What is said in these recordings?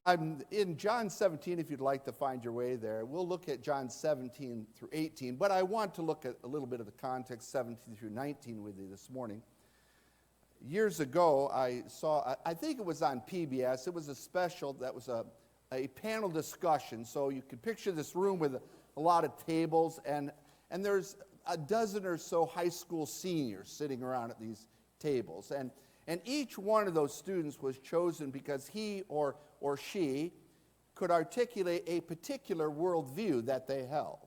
I'm in John 17, if you'd like to find your way there. We'll look at John 17 through 18, but I want to look at a little bit of the context, 17 through 19, with you this morning. Years ago, I saw, I think it was on PBS, it was a special that was a panel discussion. So you could picture this room with a lot of tables, and there's a dozen or so high school seniors sitting around at these tables. And each one of those students was chosen because he or she could articulate a particular worldview that they held.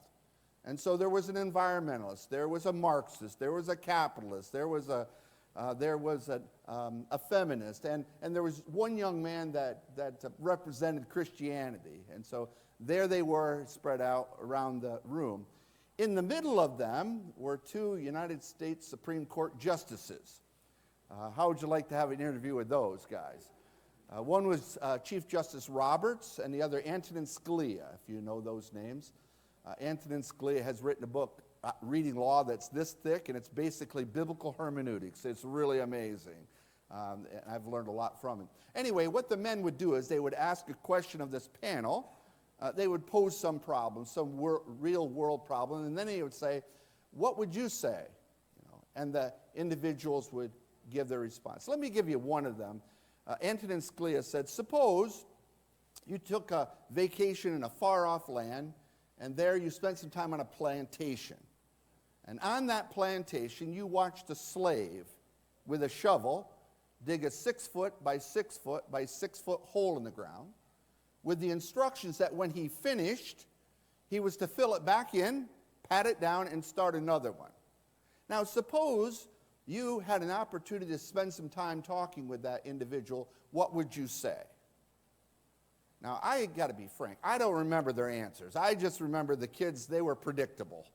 And so there was an environmentalist, there was a Marxist, there was a capitalist, there was a feminist, and there was one young man that represented Christianity. And so there they were spread out around the room. In the middle of them were two United States Supreme Court justices. How would you like to have an interview with those guys? One was Chief Justice Roberts, and the other Antonin Scalia, if you know those names. Antonin Scalia has written a book, Reading Law, that's this thick, and it's basically biblical hermeneutics. It's really amazing. And I've learned a lot from it. Anyway, what the men would do is they would ask a question of this panel. They would pose some problem, some real world problem, and then they would say, "What would you say?" And the individuals would give their response. Let me give you one of them. Antonin Scalia said, "Suppose you took a vacation in a far-off land, and there you spent some time on a plantation. And on that plantation, you watched a slave with a shovel dig a 6 foot by 6 foot by 6 foot hole in the ground, with the instructions that when he finished, he was to fill it back in, pat it down, and start another one. Now, suppose you had an opportunity to spend some time talking with that individual. What would you say?" Now, I got to be frank. I don't remember their answers. I just remember the kids, they were predictable.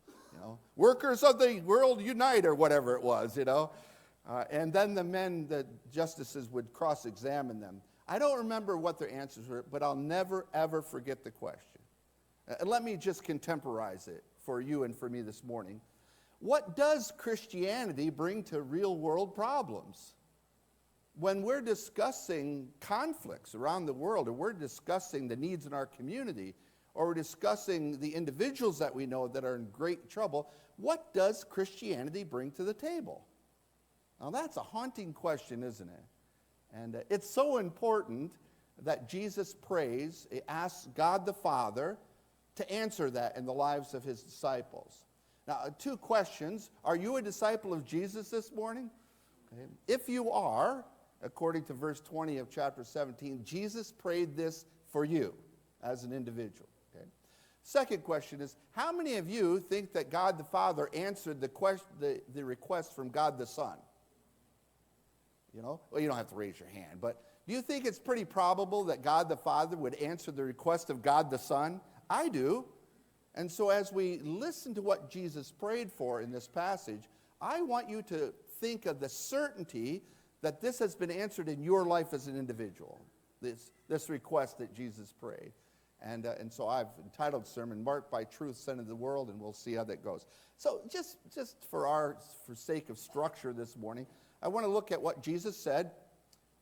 Workers of the world unite, or whatever it was, And then the justices would cross-examine them. I don't remember what their answers were, but I'll never, ever forget the question. And let me just contemporize it for you and for me this morning. What does Christianity bring to real-world problems? When we're discussing conflicts around the world, or we're discussing the needs in our community, or we're discussing the individuals that we know that are in great trouble, what does Christianity bring to the table? Now, that's a haunting question, isn't it? And it's so important that Jesus prays, asks God the Father to answer that in the lives of his disciples. Now, two questions. Are you a disciple of Jesus this morning? Okay. If you are, according to verse 20 of chapter 17, Jesus prayed this for you as an individual. Okay. Second question is, how many of you think that God the Father answered the request from God the Son? Well, you don't have to raise your hand, but do you think it's pretty probable that God the Father would answer the request of God the Son? I do. And so as we listen to what Jesus prayed for in this passage, I want you to think of the certainty that this has been answered in your life as an individual, this request that Jesus prayed. And so I've entitled the sermon, Marked by Truth Sent into the World, and we'll see how that goes. So just for sake of structure this morning, I want to look at what Jesus said.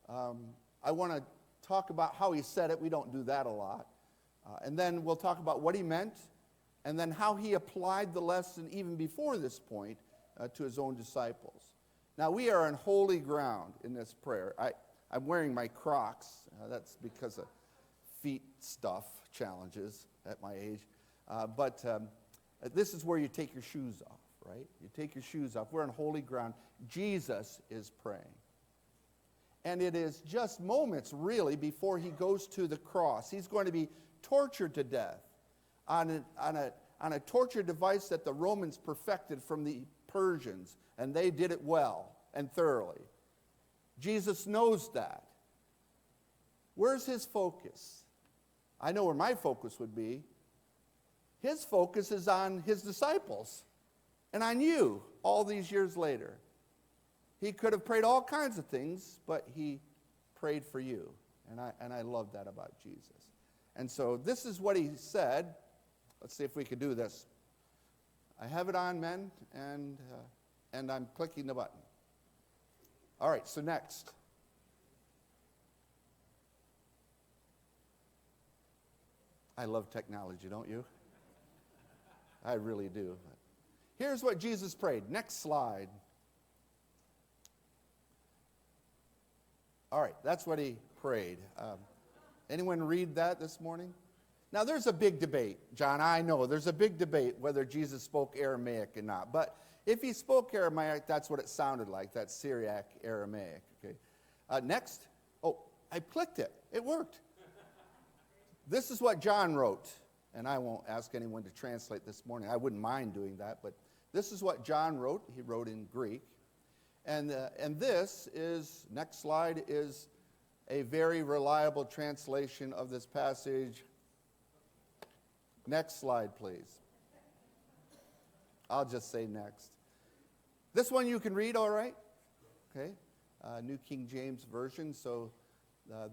I want to talk about how he said it. We don't do that a lot. And then we'll talk about what he meant, and then how he applied the lesson even before this point to his own disciples. Now, we are on holy ground in this prayer. I'm wearing my Crocs. That's because of feet stuff challenges at my age. But this is where you take your shoes off, right? You take your shoes off. We're on holy ground. Jesus is praying. And it is just moments, really, before he goes to the cross. He's going to be tortured to death on a torture device that the Romans perfected from the Persians, and they did it well and thoroughly. Jesus knows that. Where's his focus? I know where my focus would be. His focus is on his disciples and on you all these years later. He could have prayed all kinds of things, but he prayed for you. And I love that about Jesus. And so this is what he said. Let's see if we can do this. I have it on, men, and I'm clicking the button. All right, so next. I love technology, don't you? I really do. Here's what Jesus prayed. Next slide. All right, that's what he prayed. Anyone read that this morning? Now, there's a big debate, John. I know there's a big debate whether Jesus spoke Aramaic or not. But if he spoke Aramaic, that's what it sounded like. That's Syriac Aramaic. Okay. Next. Oh, I clicked it. It worked. This is what John wrote. And I won't ask anyone to translate this morning. I wouldn't mind doing that. But this is what John wrote. He wrote in Greek. And this is, next slide, is a very reliable translation of this passage. Next slide, please. I'll just say next. This one you can read, all right? Okay. New King James Version. So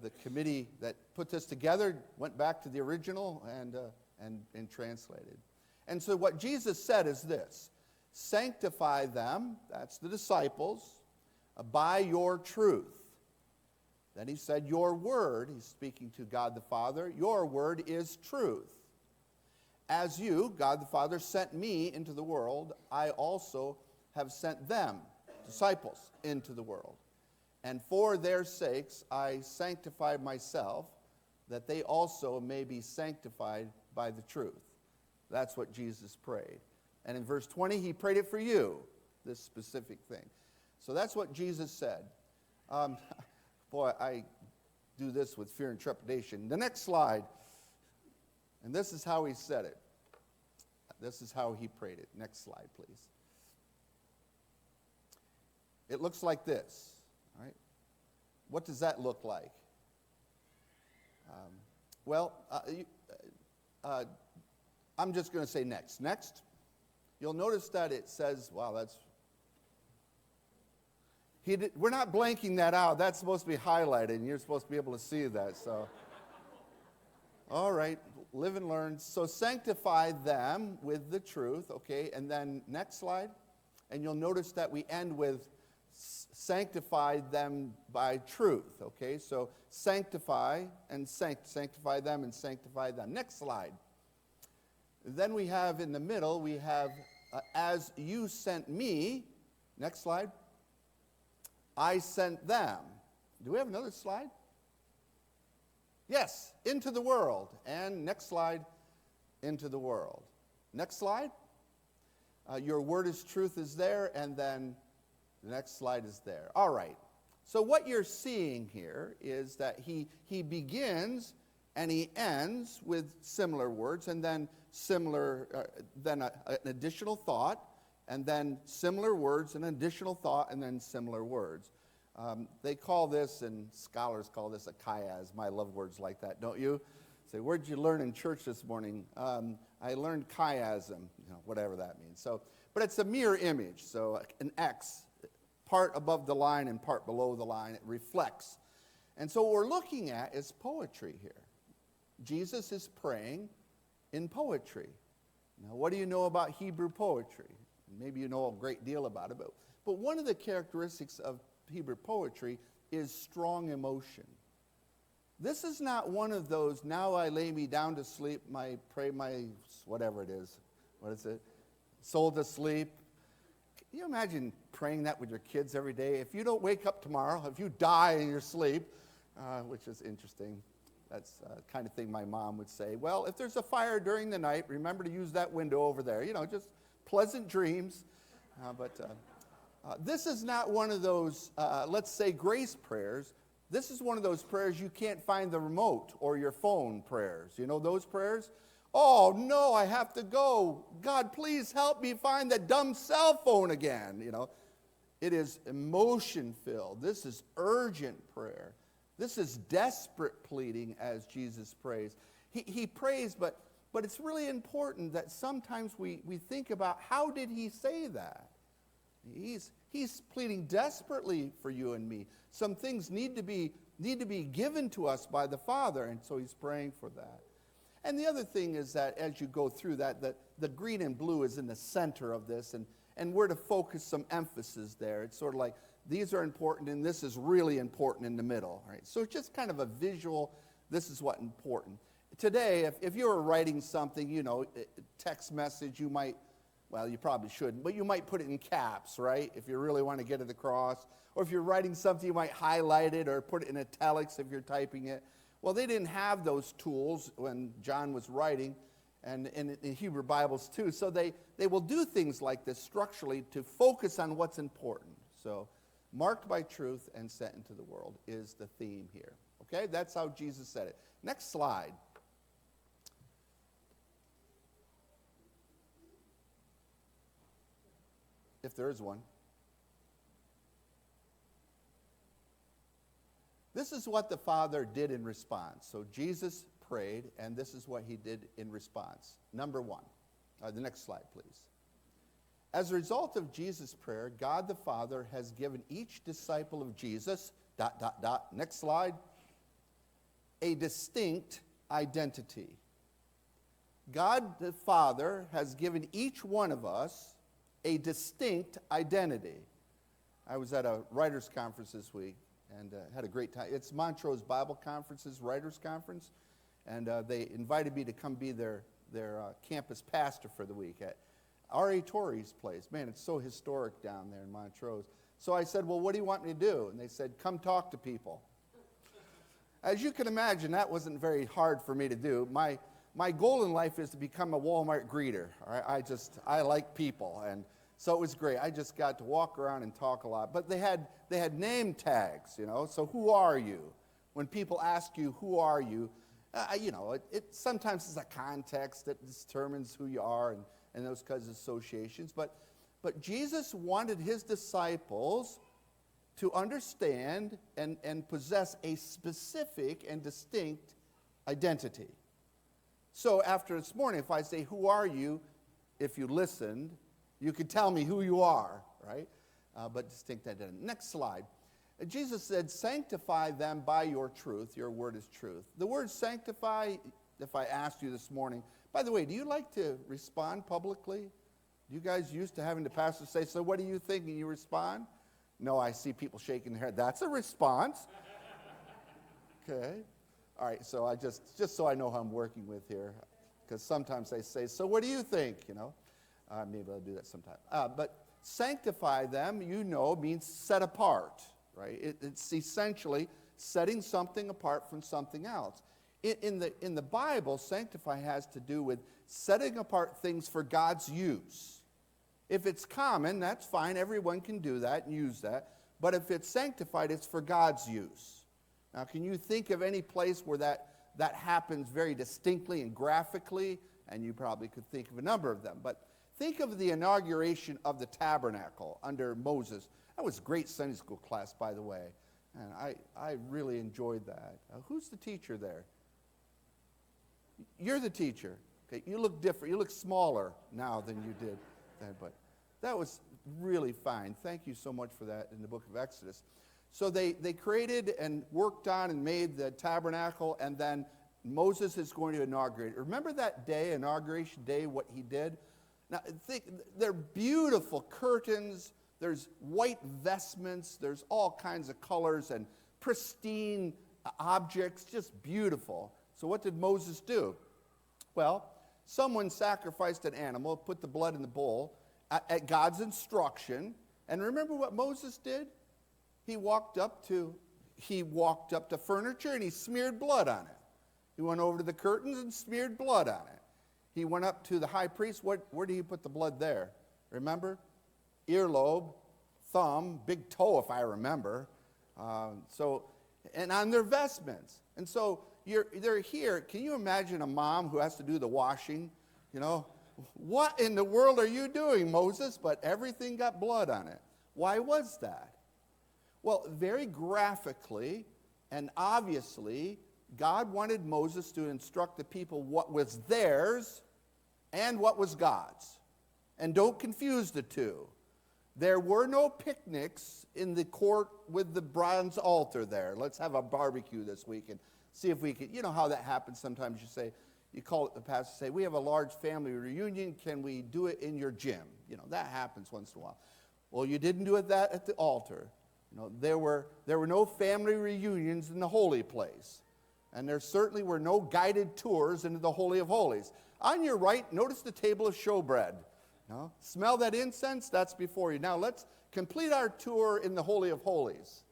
the committee that put this together went back to the original and translated. And so what Jesus said is this: sanctify them, that's the disciples, by your truth. Then he said, your word, he's speaking to God the Father, your word is truth. As you, God the Father, sent me into the world, I also have sent them, disciples, into the world. And for their sakes I sanctify myself, that they also may be sanctified by the truth. That's what Jesus prayed. And in verse 20, he prayed it for you, this specific thing. So that's what Jesus said. Boy, I do this with fear and trepidation. The next slide. And this is how he said it. This is how he prayed it. Next slide, please. It looks like this. All right? What does that look like? I'm just going to say next. Next. You'll notice that it says, wow, that's... we're not blanking that out. That's supposed to be highlighted, and you're supposed to be able to see that. So, all right, live and learn. So sanctify them with the truth, okay? And then next slide. And you'll notice that we end with sanctify them by truth, okay? So sanctify and sanctify them and sanctify them. Next slide. Then we have in the middle, we have as you sent me. Next slide. I sent them. Do we have another slide? Yes, into the world. And next slide, into the world. Next slide. Your word is truth is there, and then the next slide is there. All right. So what you're seeing here is that he begins and he ends with similar words, and then an additional thought, and then similar words, an additional thought, and then similar words. They call this, and scholars call this a chiasm. I love words like that, don't you? Say, where'd you learn in church this morning? I learned chiasm, whatever that means. So, but it's a mirror image. So an X, part above the line and part below the line, it reflects. And so what we're looking at is poetry here. Jesus is praying in poetry. Now, what do you know about Hebrew poetry? Maybe you know a great deal about it, but one of the characteristics of Hebrew poetry is strong emotion. This is not one of those, now I lay me down to sleep, pray my, whatever it is. What is it? Soul to sleep. Can you imagine praying that with your kids every day? If you don't wake up tomorrow, if you die in your sleep, which is interesting. That's the kind of thing my mom would say. Well, if there's a fire during the night, remember to use that window over there. Just pleasant dreams. But this is not one of those, let's say, grace prayers. This is one of those prayers you can't find the remote or your phone prayers. You know those prayers? Oh, no, I have to go. God, please help me find that dumb cell phone again. It is emotion-filled. This is urgent prayer. This is desperate pleading as Jesus prays. He prays, but it's really important that sometimes we think about, how did he say that? He's pleading desperately for you and me. Some things need to be given to us by the Father, and so he's praying for that. And the other thing is that as you go through that, the green and blue is in the center of this, and we're to focus some emphasis there. It's sort of like, these are important, and this is really important in the middle. Right? So it's just kind of a visual, this is what's important. Today, if you were writing something, text message, you might, well, you probably shouldn't, but you might put it in caps, right, if you really want to get it across. Or if you're writing something, you might highlight it or put it in italics if you're typing it. Well, they didn't have those tools when John was writing, and in Hebrew Bibles too. So they will do things like this structurally to focus on what's important. So marked by truth and sent into the world is the theme here. Okay, that's how Jesus said it. Next slide. If there is one. This is what the Father did in response. So Jesus prayed, and this is what he did in response. Number one. The next slide, please. As a result of Jesus' prayer, God the Father has given each disciple of Jesus, ... Next slide. A distinct identity. God the Father has given each one of us a distinct identity. I was at a writers' conference this week and had a great time. It's Montrose Bible Conference's writers' conference, and they invited me to come be their campus pastor for the week at R.A. Torrey's place. Man, it's so historic down there in Montrose. So I said, well, what do you want me to do? And they said, come talk to people. As you can imagine, that wasn't very hard for me to do. My goal in life is to become a Walmart greeter. All right? I like people, and so it was great. I just got to walk around and talk a lot. But they had name tags, So who are you? When people ask you, who are you? It sometimes is a context that determines who you are and those kinds of associations. But Jesus wanted his disciples to understand and possess a specific and distinct identity. So after this morning, if I say, who are you? If you listened, you could tell me who you are, right? But distinct identity. Next slide. Jesus said, sanctify them by your truth. Your word is truth. The word sanctify, if I asked you this morning, by the way, do you like to respond publicly? You guys used to having the pastor say, so what do you think? And you respond? No, I see people shaking their head. That's a response. Okay. All right, so I just so I know who I'm working with here, because sometimes they say, so what do you think, Maybe I'll do that sometime. But sanctify them, means set apart, right? It's essentially setting something apart from something else. In the Bible, sanctify has to do with setting apart things for God's use. If it's common, that's fine. Everyone can do that and use that. But if it's sanctified, it's for God's use. Now, can you think of any place where that happens very distinctly and graphically? And you probably could think of a number of them. But think of the inauguration of the tabernacle under Moses. That was a great Sunday school class, by the way. And I really enjoyed that. Who's the teacher there? You're the teacher. Okay, you look different. You look smaller now than you did then. But that was really fine. Thank you so much for that in the book of Exodus. So they created and worked on and made the tabernacle, and then Moses is going to inaugurate it. Remember that day, inauguration day, what he did? Now, they're beautiful curtains. There's white vestments. There's all kinds of colors and pristine objects, just beautiful. So what did Moses do? Well, someone sacrificed an animal, put the blood in the bowl at God's instruction. And remember what Moses did? He walked up to furniture and he smeared blood on it. He went over to the curtains and smeared blood on it. He went up to the high priest. Where did he put the blood there? Remember? Earlobe, thumb, big toe, if I remember. And on their vestments. And so they're here. Can you imagine a mom who has to do the washing? What in the world are you doing, Moses? But everything got blood on it. Why was that? Well, very graphically and obviously, God wanted Moses to instruct the people what was theirs and what was God's. And don't confuse the two. There were no picnics in the court with the bronze altar there. Let's have a barbecue this week and see if we can. You know how that happens sometimes. You call it the pastor, say, we have a large family reunion. Can we do it in your gym? That happens once in a while. Well, you didn't do it that at the altar. There were no family reunions in the holy place. And there certainly were no guided tours into the Holy of Holies. On your right, notice the table of showbread. No? Smell that incense? That's before you. Now let's complete our tour in the Holy of Holies.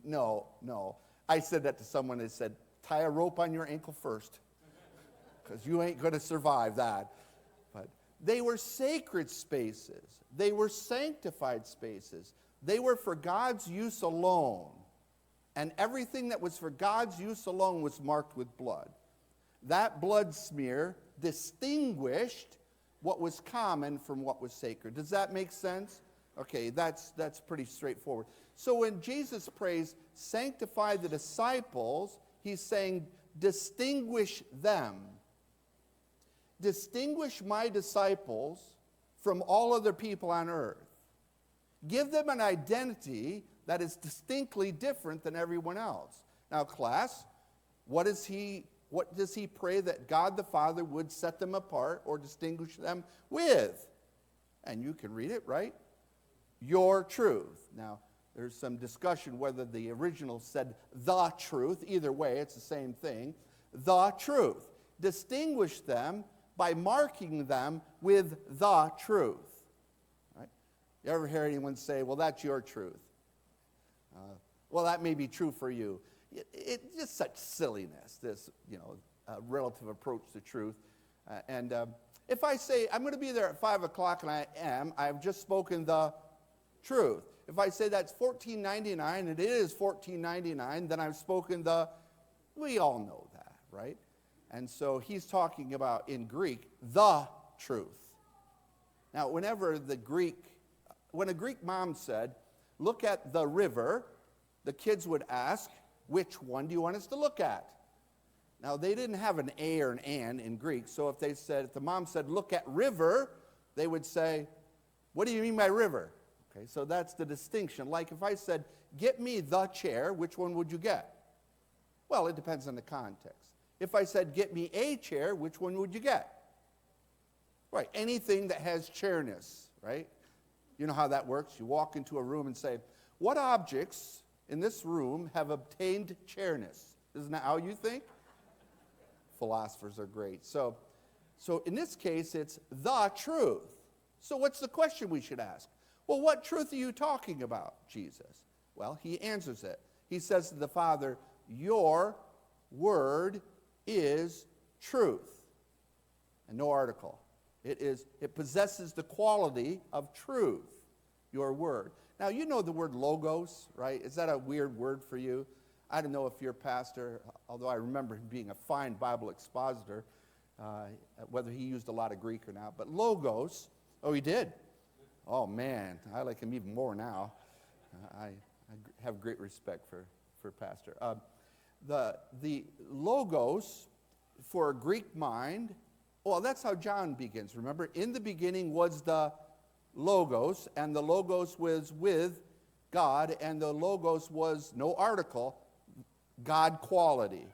No. I said that to someone. They said, tie a rope on your ankle first, because you ain't going to survive that. But they were sacred spaces. They were sanctified spaces. They were for God's use alone. And everything that was for God's use alone was marked with blood. That blood smear distinguished what was common from what was sacred. Does that make sense? Okay, that's pretty straightforward. So when Jesus prays, sanctify the disciples, he's saying, distinguish them. Distinguish my disciples from all other people on earth. Give them an identity that is distinctly different than everyone else. Now, class, what does he pray that God the Father would set them apart or distinguish them with? And you can read it, right? Your truth. Now, there's some discussion whether the original said the truth. Either way, it's the same thing. The truth. Distinguish them by marking them with the truth. Right? You ever hear anyone say, well, that's your truth? Well, that may be true for you. It's just such silliness, this, relative approach to truth. And if I say, I'm going to be there at 5 o'clock and I've just spoken the truth. If I say that's $14.99 and it is $14.99, then I've spoken we all know that, right? And so he's talking about, in Greek, the truth. Now, when a Greek mom said, look at the river, the kids would ask, which one do you want us to look at? Now, they didn't have an A or an an in Greek, so if the mom said, look at river, they would say, what do you mean by river? Okay, so that's the distinction. Like if I said, get me the chair, which one would you get? Well, it depends on the context. If I said, get me a chair, which one would you get? Right, anything that has chairness, right? You know how that works? You walk into a room and say, what objects in this room have obtained chairness? Isn't that how you think? Philosophers are great. So in this case, it's the truth. So what's the question we should ask? Well, what truth are you talking about, Jesus? Well, he answers it. He says to the Father, your word is truth. And no article. It possesses the quality of truth, your word. Now, you know the word logos, right? Is that a weird word for you? I don't know if your pastor, although I remember him being a fine Bible expositor, whether he used a lot of Greek or not. But logos, oh, he did? Oh, man, I like him even more now. I have great respect for pastor. The logos for a Greek mind, well, that's how John begins. Remember, in the beginning was the Logos, and the Logos was with God, and the Logos was, no article, God quality.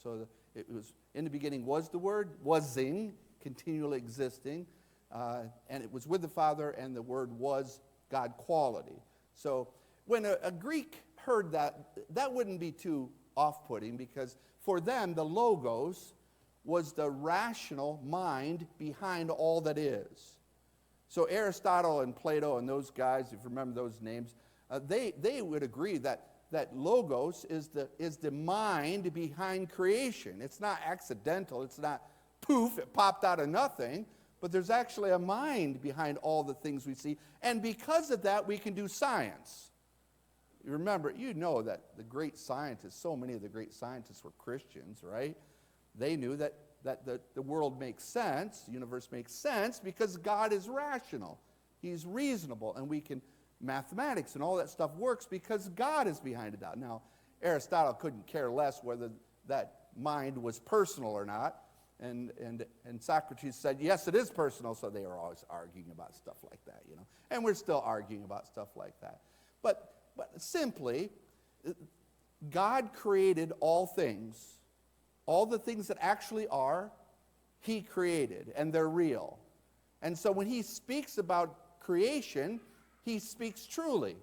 So it was, in the beginning was the Word, wasing, continually existing, and it was with the Father, and the Word was God quality. So when a Greek heard that, that wouldn't be too off-putting, because for them, the Logos was the rational mind behind all that is. So Aristotle and Plato and those guys, if you remember those names, they would agree that Logos is the mind behind creation. It's not accidental. It's not poof, it popped out of nothing. But there's actually a mind behind all the things we see. And because of that, we can do science. You remember, you know that the great scientists, so many of the great scientists were Christians, right? They knew that the world makes sense, the universe makes sense, because God is rational. He's reasonable, and mathematics and all that stuff works because God is behind it out. Now, Aristotle couldn't care less whether that mind was personal or not, and Socrates said, yes, it is personal, so they were always arguing about stuff like that, and we're still arguing about stuff like that. But simply, God created all things. All the things that actually are, he created, and they're real. And so when he speaks about creation, he speaks truly.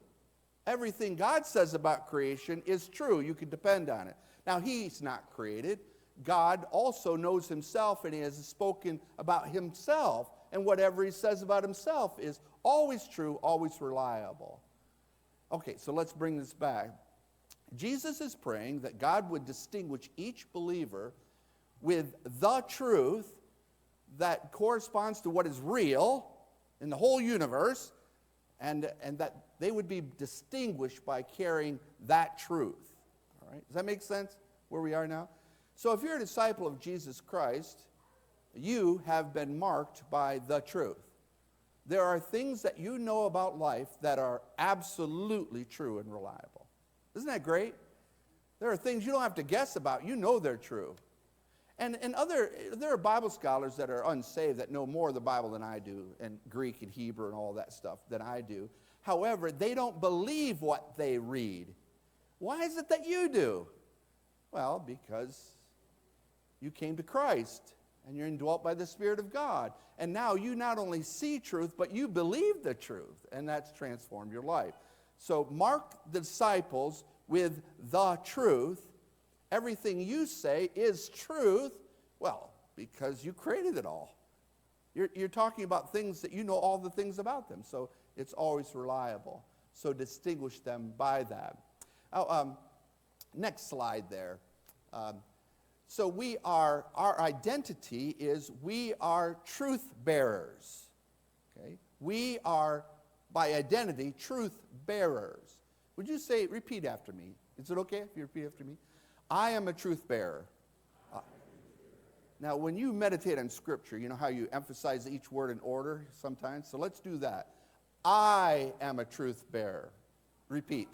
Everything God says about creation is true. You can depend on it. Now, he's not created. God also knows himself, and he has spoken about himself. And whatever he says about himself is always true, always reliable. Okay, so let's bring this back. Jesus is praying that God would distinguish each believer with the truth that corresponds to what is real in the whole universe, and that they would be distinguished by carrying that truth. All right? Does that make sense where we are now? So if you're a disciple of Jesus Christ, you have been marked by the truth. There are things that you know about life that are absolutely true and reliable. Isn't that great? There are things you don't have to guess about. You know they're true. And there are Bible scholars that are unsaved that know more of the Bible than I do, and Greek and Hebrew and all that stuff than I do. However, they don't believe what they read. Why is it that you do? Well, because you came to Christ, and you're indwelt by the Spirit of God. And now you not only see truth, but you believe the truth, and that's transformed your life. So mark the disciples with the truth. Everything you say is truth. Well, because you created it all. You're talking about things that you know all the things about them, so it's always reliable. So distinguish them by that. Next slide there. So our identity is we are truth bearers. Okay? We are, by identity, truth bearers. Would you repeat after me? Is it okay if you repeat after me? I am a truth bearer. Now, when you meditate on Scripture, you know how you emphasize each word in order sometimes? So let's do that. I am a truth bearer. Repeat.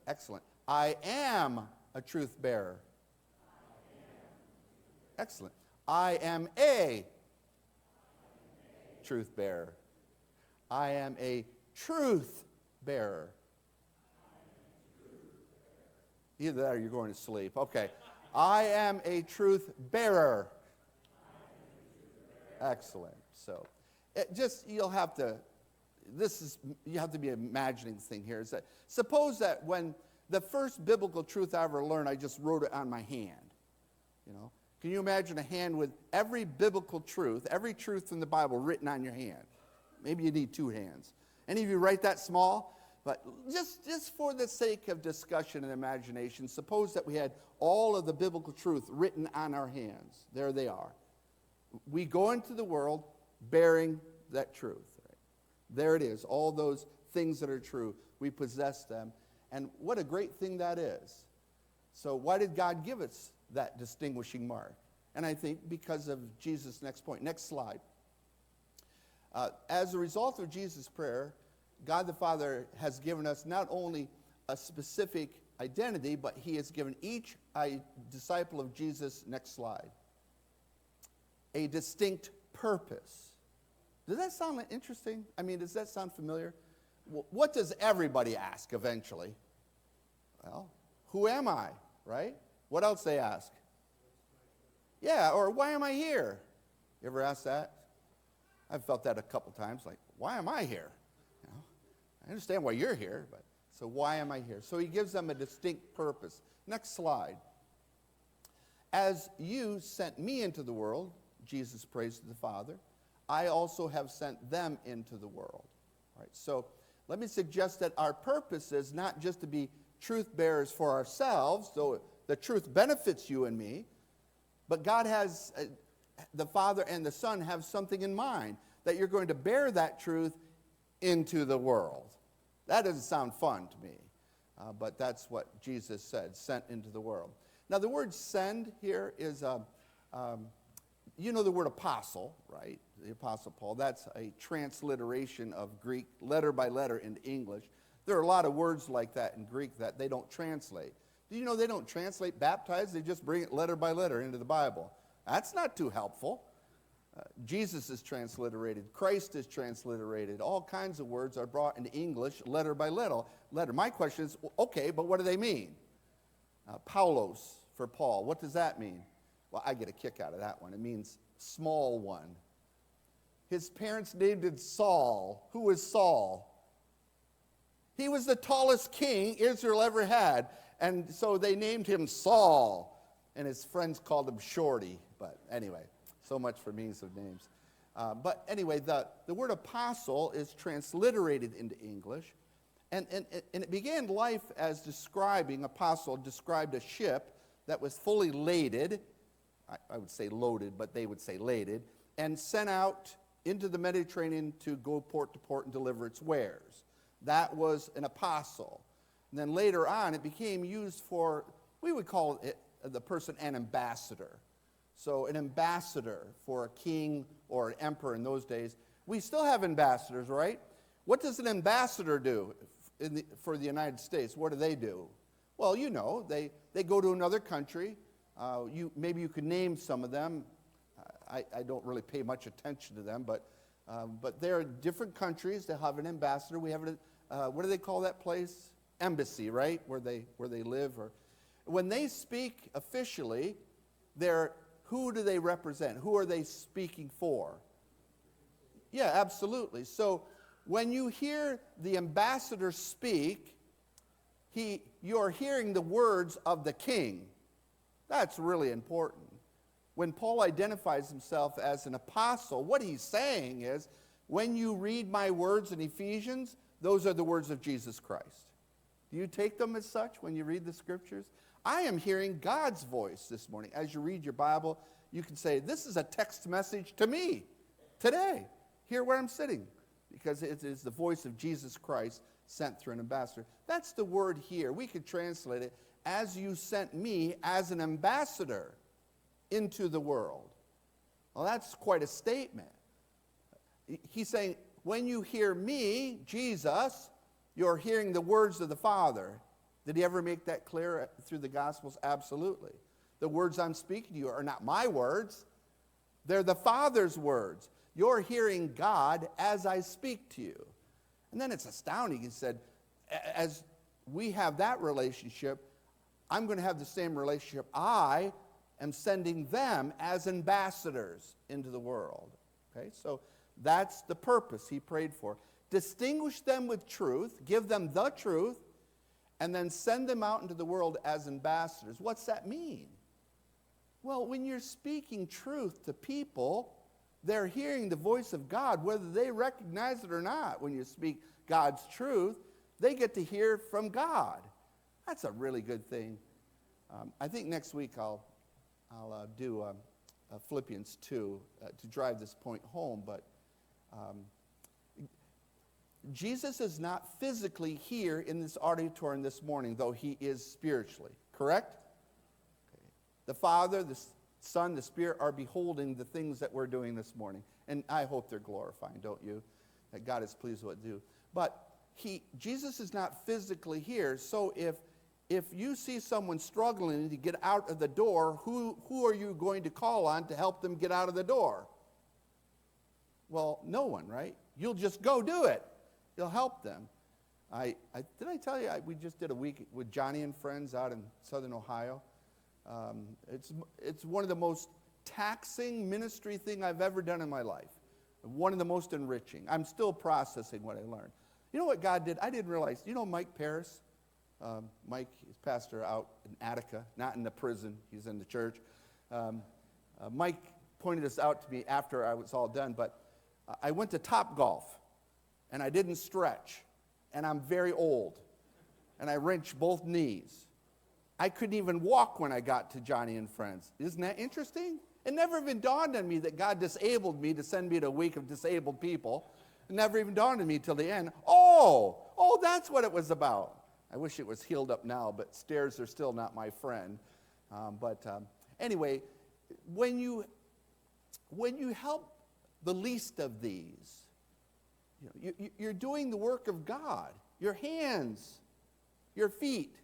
Excellent. I am a truth bearer. Excellent. I am a truth bearer. I am a truth bearer. Either that or you're going to sleep. Okay. I am a truth bearer. Excellent. So, you have to be imagining the thing here. Is that suppose that when the first biblical truth I ever learned, I just wrote it on my hand. You know, can you imagine a hand with every biblical truth, every truth in the Bible written on your hand? Maybe you need two hands. Any of you write that small? But just for the sake of discussion and imagination, suppose that we had all of the biblical truth written on our hands. There they are. We go into the world bearing that truth. Right? There it is, all those things that are true. We possess them. And what a great thing that is. So why did God give us that distinguishing mark? And I think because of Jesus' next point. Next slide. As a result of Jesus' prayer, God the Father has given us not only a specific identity, but he has given each disciple of Jesus, next slide, a distinct purpose. Does that sound interesting? I mean, does that sound familiar? What does everybody ask eventually? Well, who am I, right? What else they ask? Yeah, or why am I here? You ever ask that? I've felt that a couple times, like, why am I here? You know, I understand why you're here, but so why am I here? So he gives them a distinct purpose. Next slide. As you sent me into the world, Jesus prays to the Father, I also have sent them into the world. All right, so let me suggest that our purpose is not just to be truth bearers for ourselves, though the truth benefits you and me, but God has, the Father and the Son have something in mind, that you're going to bear that truth into the world. That doesn't sound fun to me, but that's what Jesus said, sent into the world. Now the word send here is, you know the word apostle, right? The Apostle Paul. That's a transliteration of Greek letter by letter into English. There are a lot of words like that in Greek that they don't translate. Do you know they don't translate baptize? They just bring it letter by letter into the Bible. That's not too helpful. Jesus is transliterated. Christ is transliterated. All kinds of words are brought into English letter by letter. My question is, okay, but what do they mean? Paulos for Paul. What does that mean? Well, I get a kick out of that one. It means small one. His parents named him Saul. Who is Saul? He was the tallest king Israel ever had. And so they named him Saul. And his friends called him Shorty. But anyway, so much for means of names. But anyway, the word apostle is transliterated into English. And it began life as describing, apostle described a ship that was fully laded. I would say loaded, but they would say laded. And sent out into the Mediterranean to go port to port and deliver its wares. That was an apostle. And then later on, it became used for, we would call it the person an ambassador. So an ambassador for a king or an emperor in those days. We still have ambassadors, right? What does an ambassador do for the United States? What do? Well, you know, they go to another country. Maybe you could name some of them. I don't really pay much attention to them, but there are different countries that have an ambassador. We have what do they call that place? Embassy, right? Where they live. Or when they speak officially, who do they represent? Who are they speaking for? Yeah, absolutely. So when you hear the ambassador speak, you're hearing the words of the king. That's really important. When Paul identifies himself as an apostle, what he's saying is, when you read my words in Ephesians, those are the words of Jesus Christ. Do you take them as such when you read the scriptures? I am hearing God's voice this morning. As you read your Bible, you can say, this is a text message to me today, here where I'm sitting, because it is the voice of Jesus Christ sent through an ambassador. That's the word here. We could translate it, as you sent me as an ambassador into the world. Well, that's quite a statement. He's saying, when you hear me, Jesus, you're hearing the words of the Father. Did he ever make that clear through the Gospels? Absolutely. The words I'm speaking to you are not my words. They're the Father's words. You're hearing God as I speak to you. And then it's astounding. He said, as we have that relationship, I'm going to have the same relationship. I am sending them as ambassadors into the world. Okay, so that's the purpose he prayed for. Distinguish them with truth, give them the truth, and then send them out into the world as ambassadors. What's that mean? Well, when you're speaking truth to people, they're hearing the voice of God, whether they recognize it or not. When you speak God's truth, they get to hear from God. That's a really good thing. I think next week I'll do Philippians 2 to drive this point home, but Jesus is not physically here in this auditorium this morning, though he is spiritually, correct? Okay. The Father, the Son, the Spirit are beholding the things that we're doing this morning, and I hope they're glorifying, don't you? That God is pleased with what we do. But Jesus is not physically here, so if you see someone struggling to get out of the door, who are you going to call on to help them get out of the door? Well, no one, right? You'll just go do it. You'll help them. Did I tell you we just did a week with Johnny and friends out in southern Ohio? It's one of the most taxing ministry thing I've ever done in my life. One of the most enriching. I'm still processing what I learned. You know what God did? I didn't realize. You know Mike Paris? Mike is pastor out in Attica, not in the prison. He's in the church. Mike pointed this out to me after I was all done, but I went to Topgolf, and I didn't stretch, and I'm very old, and I wrenched both knees. I couldn't even walk when I got to Johnny and Friends. Isn't that interesting? It never even dawned on me that God disabled me to send me to a week of disabled people. It never even dawned on me till the end. Oh, that's what it was about. I wish it was healed up now, but stairs are still not my friend. Anyway, when you help the least of these, you're doing the work of God. Your hands, your feet,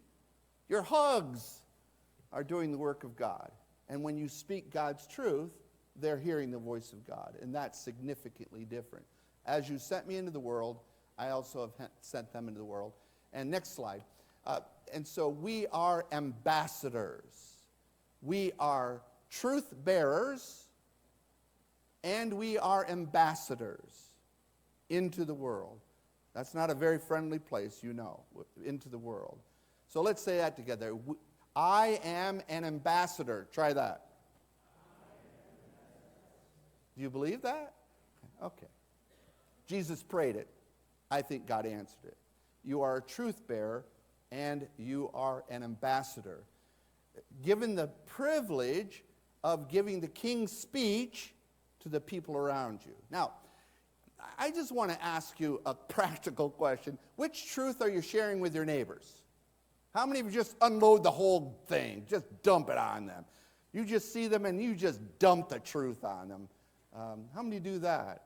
your hugs are doing the work of God. And when you speak God's truth, they're hearing the voice of God. And that's significantly different. As you sent me into the world, I also have sent them into the world. And next slide. And so we are ambassadors. We are truth bearers, and we are ambassadors into the world. That's not a very friendly place, into the world. So let's say that together. I am an ambassador. Try that. Do you believe that? Okay. Jesus prayed it. I think God answered it. You are a truth bearer, and you are an ambassador. Given the privilege of giving the king's speech to the people around you. Now, I just want to ask you a practical question. Which truth are you sharing with your neighbors? How many of you just unload the whole thing, just dump it on them? You just see them and you just dump the truth on them. How many do that?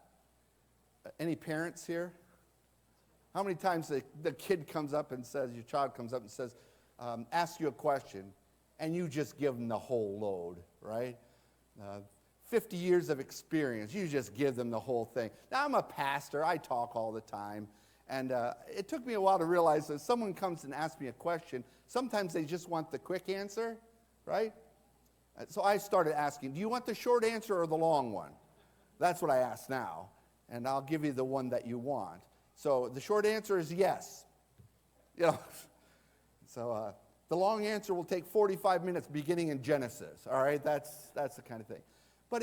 Any parents here? How many times the kid comes up and says, your child comes up and says, ask you a question, and you just give them the whole load, right? 50 years of experience, you just give them the whole thing. Now, I'm a pastor. I talk all the time. And it took me a while to realize that someone comes and asks me a question, sometimes they just want the quick answer, right? So I started asking, do you want the short answer or the long one? That's what I ask now. And I'll give you the one that you want. So the short answer is yes. So the long answer will take 45 minutes beginning in Genesis. All right, that's the kind of thing. But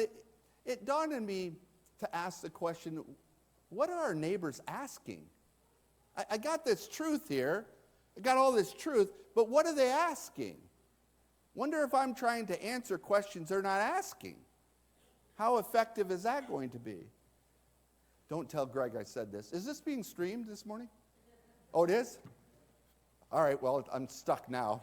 it dawned on me to ask the question, what are our neighbors asking? I got this truth here. I got all this truth, but what are they asking? Wonder if I'm trying to answer questions they're not asking. How effective is that going to be? Don't tell Greg I said this. Is this being streamed this morning? Oh, it is? All right, well, I'm stuck now.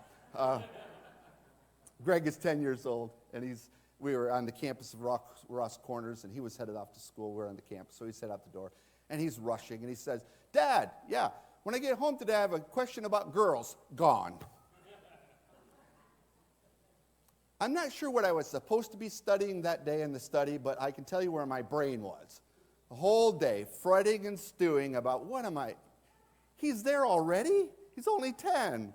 Greg is 10 years old, and we were on the campus of Ross Corners, and he was headed off to school. We're on the campus, so he's headed out the door, and he's rushing, and he says, Dad, yeah, when I get home today, I have a question about girls. Gone. I'm not sure what I was supposed to be studying that day in the study, but I can tell you where my brain was. The whole day, fretting and stewing about he's there already? He's only 10.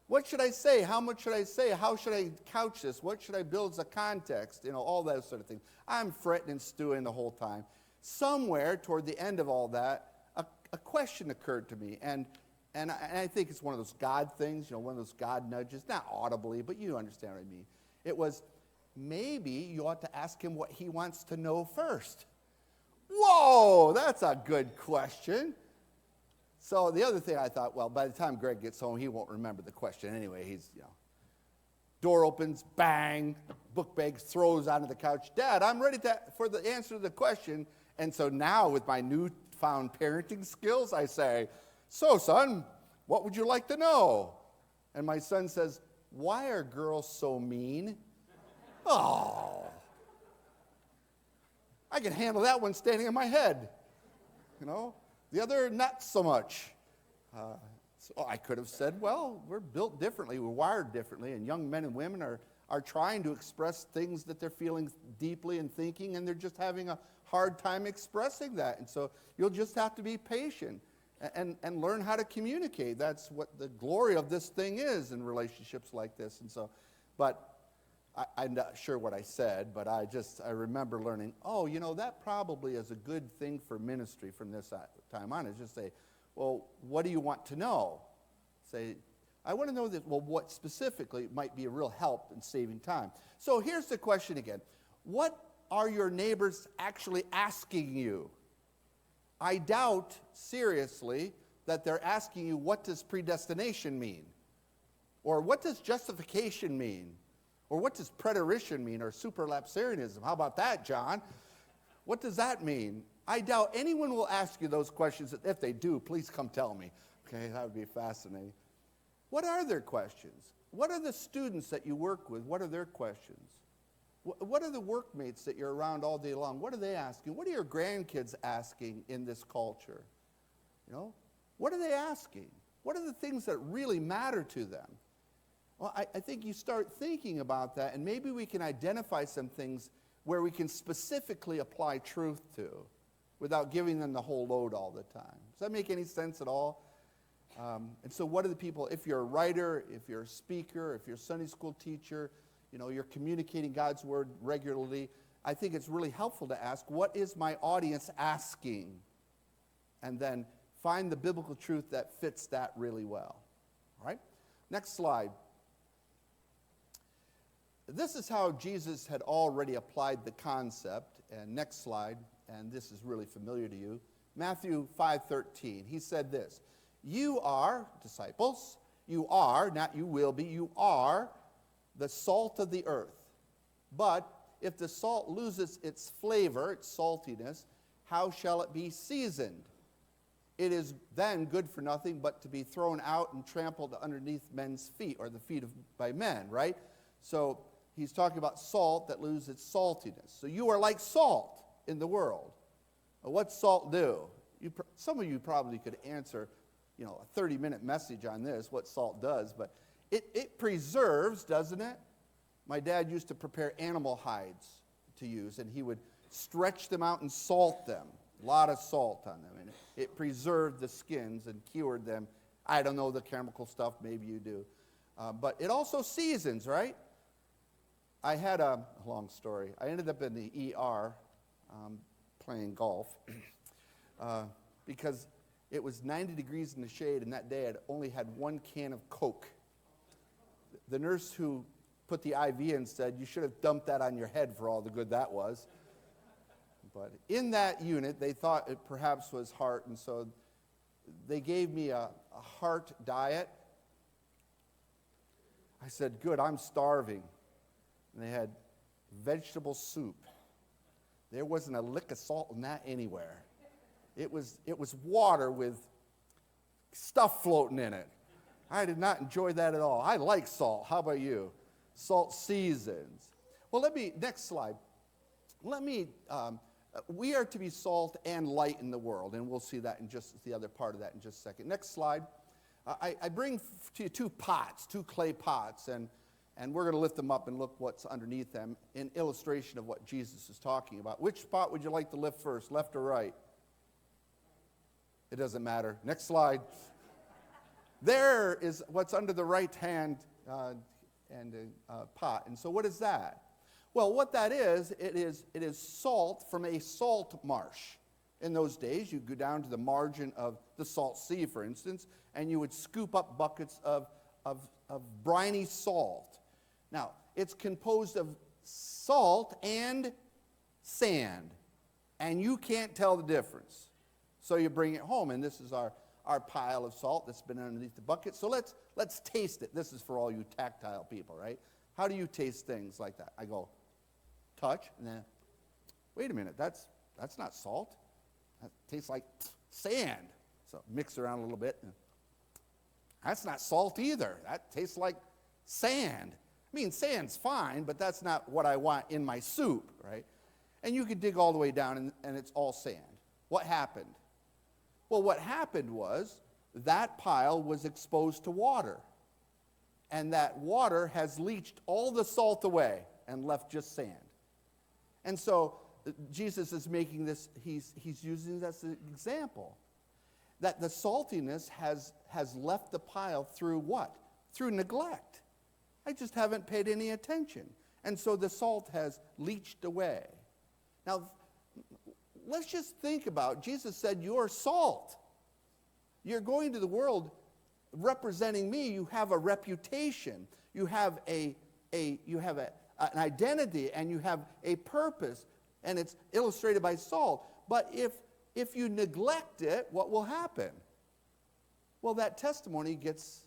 What should I say? How much should I say? How should I couch this? What should I build as a context? All that sort of thing. I'm fretting and stewing the whole time. Somewhere toward the end of all that, a question occurred to me, and I think it's one of those God things, one of those God nudges, not audibly, but you understand what I mean. It was, maybe you ought to ask him what he wants to know first. Whoa, that's a good question. So the other thing I thought, well, by the time Greg gets home, he won't remember the question anyway. Door opens, bang, book bag throws onto the couch. Dad, I'm ready for the answer to the question. And so now with my newfound parenting skills, I say, so son, what would you like to know? And my son says, why are girls so mean? Oh, I can handle that one standing on my head. The other, not so much. So I could have said, well, we're built differently, we're wired differently, and young men and women are trying to express things that they're feeling deeply and thinking, and they're just having a hard time expressing that. And so you'll just have to be patient and learn how to communicate. That's what the glory of this thing is in relationships like this. And so, but I'm not sure what I said, but I remember learning, that probably is a good thing for ministry from this time on, is just say, well, what do you want to know? Say, I want to know that, well, what specifically might be a real help in saving time. So here's the question again. What are your neighbors actually asking you? I doubt seriously that they're asking you, what does predestination mean? Or what does justification mean? Or what does preterition mean, or superlapsarianism? How about that, John? What does that mean? I doubt anyone will ask you those questions. If they do, please come tell me. Okay, that would be fascinating. What are their questions? What are the students that you work with? What are their questions? What are the workmates that you're around all day long? What are they asking? What are your grandkids asking in this culture? What are they asking? What are the things that really matter to them? Well, I think you start thinking about that, and maybe we can identify some things where we can specifically apply truth to without giving them the whole load all the time. Does that make any sense at all? And so what are the people, if you're a writer, if you're a speaker, if you're a Sunday school teacher, you're communicating God's word regularly, I think it's really helpful to ask, what is my audience asking? And then find the biblical truth that fits that really well. All right? Next slide. This is how Jesus had already applied the concept. And next slide, and this is really familiar to you. Matthew 5:13. He said this, "You are, disciples, you are, not you will be, you are the salt of the earth. But if the salt loses its flavor, its saltiness, how shall it be seasoned? It is then good for nothing but to be thrown out and trampled underneath men's feet," or the feet by men, right? So he's talking about salt that loses its saltiness. So you are like salt in the world. Well, what's salt do? Some of you probably could answer, a 30-minute message on this, what salt does, but it preserves, doesn't it? My dad used to prepare animal hides to use, and he would stretch them out and salt them. A lot of salt on them, and it preserved the skins and cured them. I don't know the chemical stuff, maybe you do. But it also seasons, right? I had a long story. I ended up in the ER playing golf because it was 90 degrees in the shade, and that day I only had one can of Coke. The nurse who put the IV in said, "You should have dumped that on your head for all the good that was." But in that unit, they thought it perhaps was heart, and so they gave me a heart diet. I said, "Good, I'm starving." And they had vegetable soup. There wasn't a lick of salt in that anywhere. It was water with stuff floating in it. I did not enjoy that at all. I like salt. How about you? Salt seasons. Well, next slide. We are to be salt and light in the world, and we'll see that in just the other part of that in just a second. Next slide. I bring to you two clay pots, and we're going to lift them up and look what's underneath them in illustration of what Jesus is talking about. Which pot would you like to lift first, left or right? It doesn't matter. Next slide. There is what's under the right hand pot. And so what is that? Well, what that is, it is salt from a salt marsh. In those days, you'd go down to the margin of the salt sea, for instance, and you would scoop up buckets of briny salt. Now, it's composed of salt and sand, and you can't tell the difference. So you bring it home, and this is our pile of salt that's been underneath the bucket. So let's taste it. This is for all you tactile people, right? How do you taste things like that? I go, touch, and then, wait a minute, that's not salt. That tastes like sand. So mix around a little bit. And that's not salt either. That tastes like sand. I mean, sand's fine, but that's not what I want in my soup, right? And you could dig all the way down, and it's all sand. What happened? Well, what happened was that pile was exposed to water, and that water has leached all the salt away and left just sand. And so Jesus is making this, he's using this as an example, that the saltiness has left the pile through what? Through neglect. I just haven't paid any attention. And so the salt has leached away. Now, let's just think about, Jesus said, you're salt. You're going to the world representing me. You have a reputation. You have an identity, and you have a purpose, and it's illustrated by salt. But if you neglect it, what will happen? Well, that testimony gets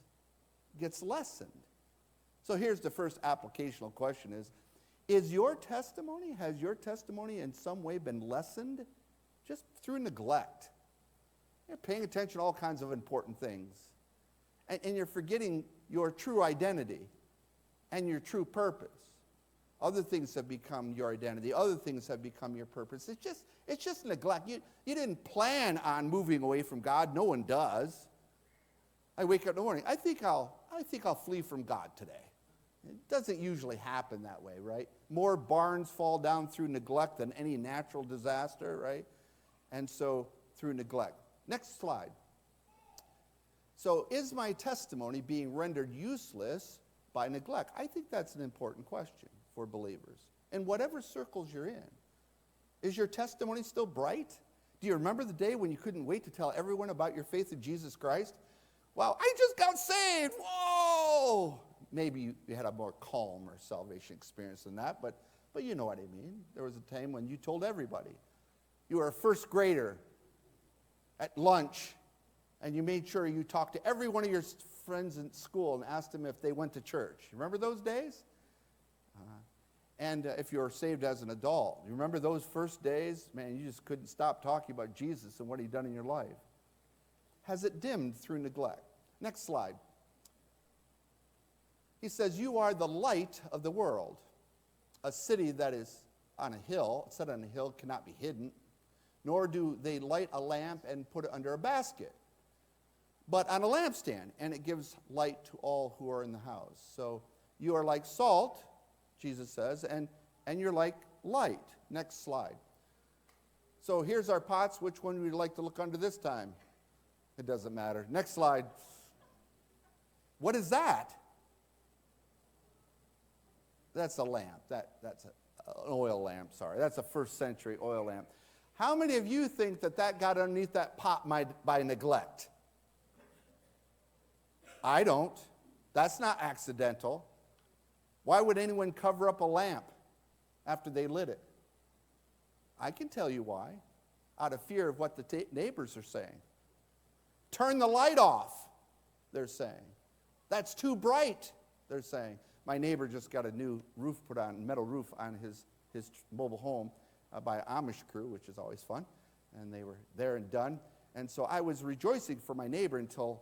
lessened. So here's the first applicational question has your testimony in some way been lessened just through neglect? You're paying attention to all kinds of important things, and you're forgetting your true identity and your true purpose. Other things have become your identity. Other things have become your purpose. It's just neglect. You didn't plan on moving away from God. No one does. I wake up in the morning. I think I'll flee from God today. It doesn't usually happen that way, right? More barns fall down through neglect than any natural disaster, right? And so through neglect. Next slide. So is my testimony being rendered useless by neglect? I think that's an important question for believers in whatever circles you're in. Is your testimony still bright? Do you remember the day when you couldn't wait to tell everyone about your faith in Jesus Christ? Wow, I just got saved. Whoa! Maybe you had a more calm or salvation experience than that, but you know what I mean. There was a time when you told everybody. You were a first grader at lunch, and you made sure you talked to every one of your friends in school and asked them if they went to church. Remember those days? And if you were saved as an adult, you remember those first days? Man, you just couldn't stop talking about Jesus and what he'd done in your life. Has it dimmed through neglect? Next slide. He says, you are the light of the world. A city that is on a hill, set on a hill, cannot be hidden, nor do they light a lamp and put it under a basket, but on a lampstand, and it gives light to all who are in the house. So you are like salt, Jesus says, and you're like light. Next slide. So here's our pots. Which one would you like to look under this time? It doesn't matter. Next slide. What is that? That's a lamp. That's an oil lamp, sorry. That's a first century oil lamp. How many of you think that got underneath that pot by neglect? I don't. That's not accidental. Why would anyone cover up a lamp after they lit it? I can tell you why. Out of fear of what the neighbors are saying. Turn the light off, they're saying. That's too bright, they're saying. My neighbor just got a new roof put on, metal roof on his mobile home by an Amish crew, which is always fun. And they were there and done. And so I was rejoicing for my neighbor until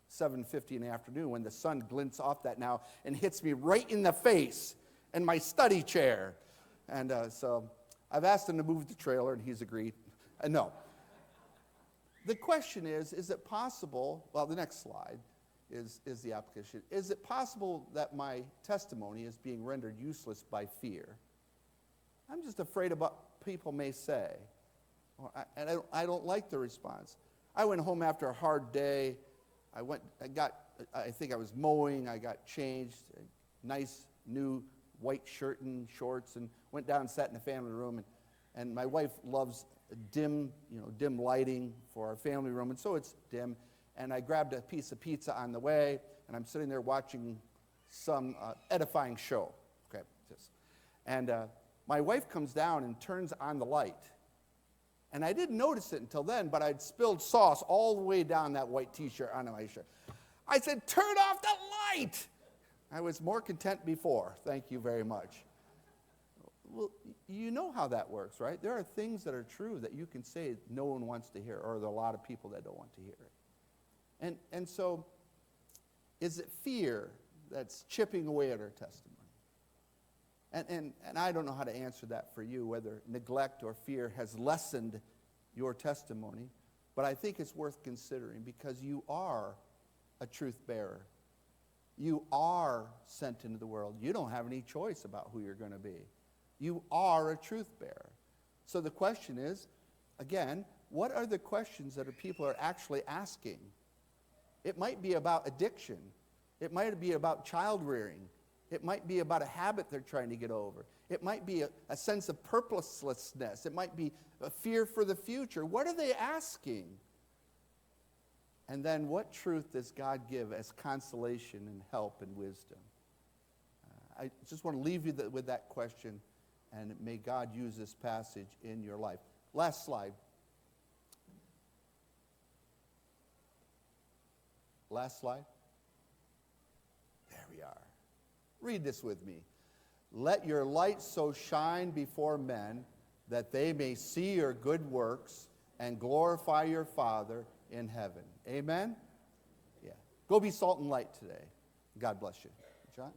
7:50 in the afternoon when the sun glints off that now and hits me right in the face and my study chair. And so I've asked him to move the trailer, and he's agreed. No. The question is it possible, well, the next slide is the application. Is it possible that my testimony is being rendered useless by fear? I'm just afraid of what people may say. I don't like the response. I went home after a hard day. I think I was mowing. I got changed, a nice new white shirt and shorts, and went down and sat in the family room. And my wife loves dim lighting for our family room, and so it's dim. And I grabbed a piece of pizza on the way, and I'm sitting there watching some edifying show. Okay, and my wife comes down and turns on the light. And I didn't notice it until then, but I'd spilled sauce all the way down that white T-shirt onto my shirt. I said, "Turn off the light!" I was more content before. Thank you very much. Well, you know how that works, right? There are things that are true that you can say no one wants to hear, or there are a lot of people that don't want to hear it. And so, is it fear that's chipping away at our testimony? And I don't know how to answer that for you, whether neglect or fear has lessened your testimony, but I think it's worth considering because you are a truth bearer. You are sent into the world. You don't have any choice about who you're going to be. You are a truth bearer. So the question is, again, what are the questions that people are actually asking? It might be about addiction. It might be about child rearing. It might be about a habit they're trying to get over. It might be a sense of purposelessness. It might be a fear for the future. What are they asking? And then what truth does God give as consolation and help and wisdom? I just want to leave you with that question, and may God use this passage in your life. Last slide. Last slide. There we are. Read this with me. Let your light so shine before men that they may see your good works and glorify your Father in heaven. Amen? Yeah. Go be salt and light today. God bless you. John?